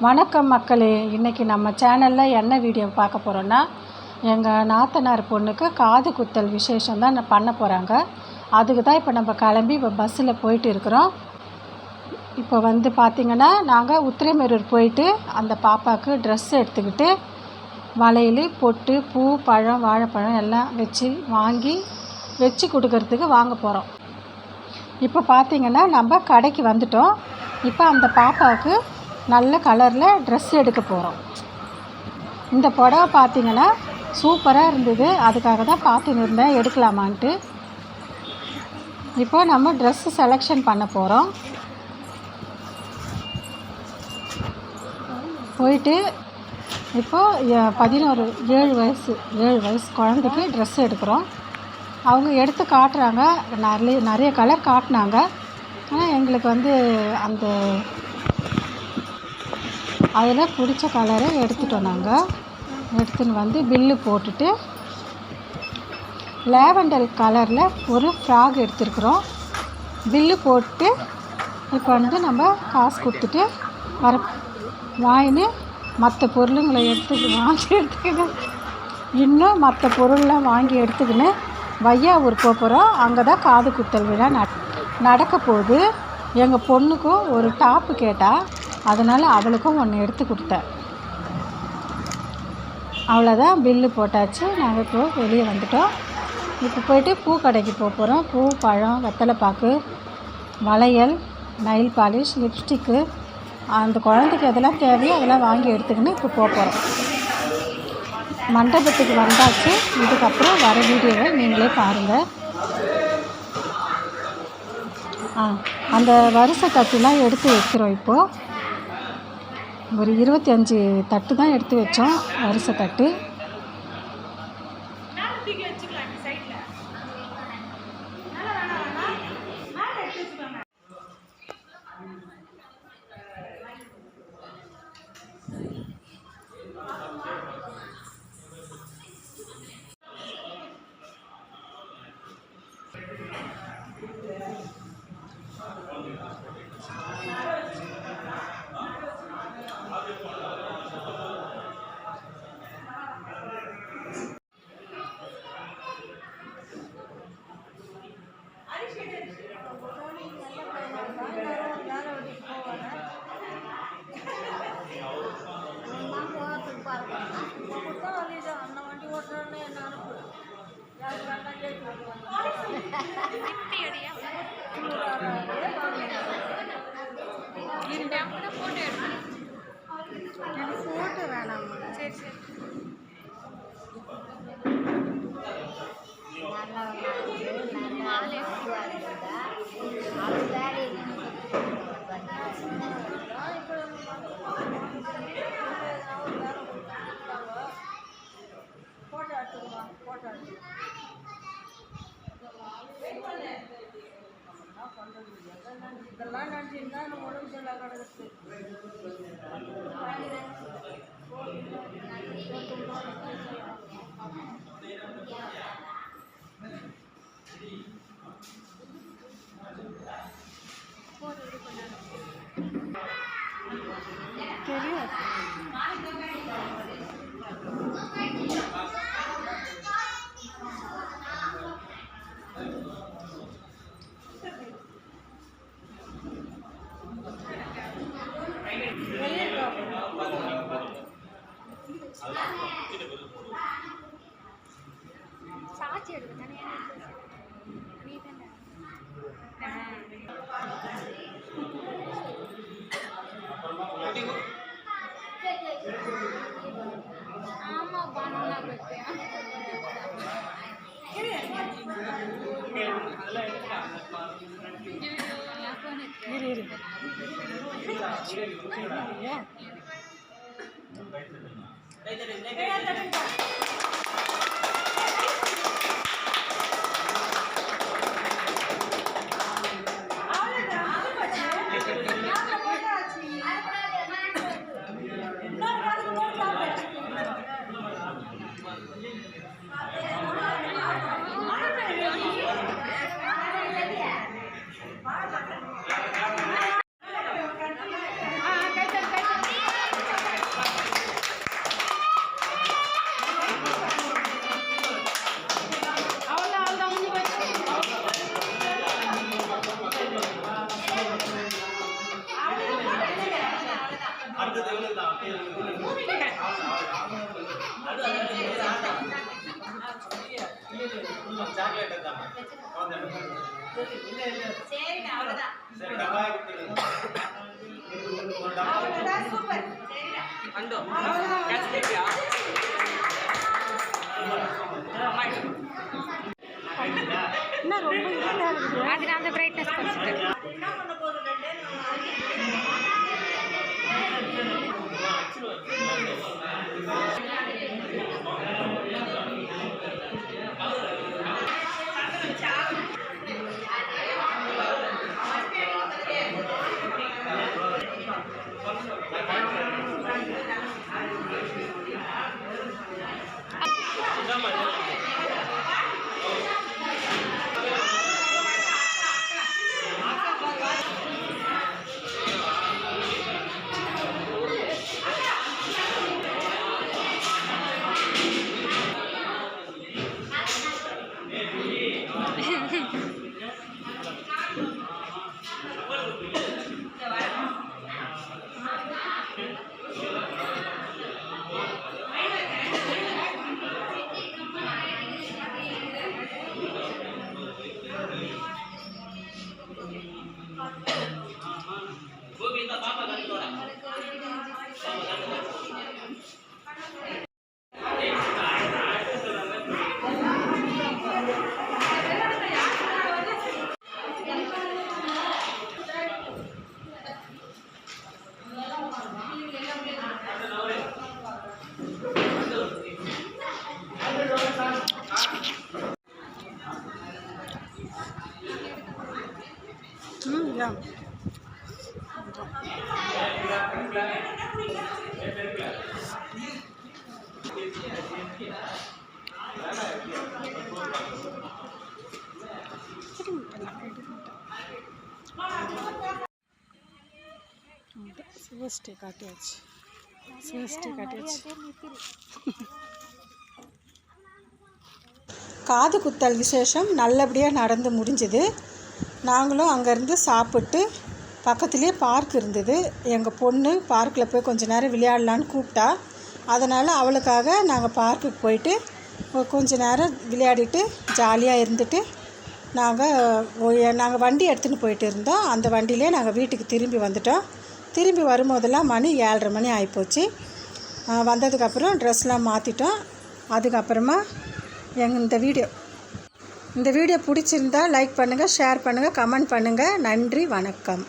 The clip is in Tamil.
வணக்கம் மக்களே. இன்றைக்கி நம்ம சேனலில் என்ன வீடியோ பார்க்க போகிறோன்னா, எங்கள் நாத்தனார் பொண்ணுக்கு காது குத்தல் விசேஷம் தான் பண்ண போகிறாங்க. அதுக்கு தான் இப்போ நம்ம கிளம்பி பஸ்ஸில் போயிட்டு இருக்கிறோம். இப்போ பார்த்திங்கன்னா நாங்கள் உத்திரமேரூர் போயிட்டு அந்த பாப்பாவுக்கு ட்ரெஸ் எடுத்துக்கிட்டு வளையல், பொட்டு, பூ, பழம், வாழைப்பழம் எல்லாம் வச்சு கொடுக்கறதுக்கு வாங்க போகிறோம். இப்போ பார்த்திங்கன்னா நம்ம கடைக்கு வந்துட்டோம். இப்போ அந்த பாப்பாவுக்கு நல்ல கலரில் ட்ரெஸ் எடுக்க போகிறோம். இந்த புடவை பார்த்திங்கன்னா சூப்பராக இருந்தது. அதுக்காக தான் பார்த்துன்னு இருந்தேன் எடுக்கலாமான்ட்டு. இப்போ நம்ம ட்ரெஸ்ஸு செலெக்ஷன் பண்ண போகிறோம். போயிட்டு இப்போது 7 வயசு குழந்தைக்கு ட்ரெஸ் எடுக்கிறோம். அவங்க எடுத்து காட்டுறாங்க. நிறைய கலர் காட்டினாங்க. ஆனால் எங்களுக்கு அந்த அதில் பிடிச்ச கலரை எடுத்துட்டோம். நாங்கள் எடுத்துன்னு பில்லு போட்டுட்டு லேவண்டர் கலரில் ஒரு ஃப்ராக் எடுத்துருக்குறோம். பில்லு போட்டு இப்போ நம்ம காசு கொடுத்துட்டு வாங்கின்னு மற்ற பொருளுங்களை வாங்கி எடுத்துக்கின்னு இன்னும் மற்ற பொருள்லாம் வாங்கி எடுத்துக்கின்னு வையாவூர் போகிறோம். அங்கே தான் காது குத்தல் விழா நடக்க போகுது. எங்கள் பொண்ணுக்கும் ஒரு டாப்பு கேட்டால், அதனால் அவளுக்கும் ஒன்று எடுத்து கொடுத்தேன். அவ்வளோதான், பில்லு போட்டாச்சு. நாங்கள் இப்போ வெளியே வந்துட்டோம். இப்போ போயிட்டு பூ கடைக்கு போகிறோம். பூ, பழம், வெத்தலைப்பாக்கு, வளையல், நெயில் பாலிஷ், லிப்ஸ்டிக்கு, அந்த குழந்தைக்கு எதெல்லாம் தேவையோ அதெல்லாம் வாங்கி எடுத்துக்கின்னு இப்போ போகிறோம். மண்டபத்துக்கு வந்தாச்சு. இதுக்கப்புறம் வர வீடியோவை நீங்களே பாருங்கள். அந்த வரிசை தட்டுலாம் எடுத்து வைக்கிறோம். இப்போது ஒரு 25 தட்டு தான் எடுத்து வச்சோம். வரிசை தட்டு போட்டோ வேணாமா? சரி சரி. இதெல்லாம் நினச்சிருந்தா நம்ம உடம்பு சரியில்லை கிடக்குது. தெரியும். சாட்சி எடுக்க ஆமா பண்ணா பத்தியா என்ன ரொம்ப இருட்டாக இருக்குது? அது அந்த பிரைட்னஸ் குறைச்சிட்டு Yeah. சிவஸ்டே காட்டியாச்சு. காது குத்தல் விசேஷம் நல்லபடியாக நடந்து முடிஞ்சுது. நாங்களும் அங்கேருந்து சாப்பிட்டு பக்கத்துலேயே பார்க் இருந்தது. எங்கள் பொண்ணு பார்க்கில் போய் கொஞ்ச நேரம் விளையாடலான்னு கூப்பிட்டா. அதனால் அவளுக்காக நாங்கள் பார்க்குக்கு போயிட்டு கொஞ்ச நேரம் விளையாடிட்டு ஜாலியாக இருந்துட்டு நாங்கள் வண்டி எடுத்துகிட்டு போயிட்டு இருந்தோம். அந்த வண்டியிலே நாங்கள் வீட்டுக்கு திரும்பி வந்துட்டோம். திரும்பி வரும்போதெல்லாம் மணி 7:30 மணி ஆகிப்போச்சு. வந்ததுக்கப்புறம் ட்ரெஸ்லாம் மாற்றிட்டோம். அதுக்கப்புறமா இந்த வீடியோ பிடிச்சிருந்தா லைக் பண்ணுங்கள், ஷேர் பண்ணுங்கள், கமெண்ட் பண்ணுங்கள். நன்றி, வணக்கம்.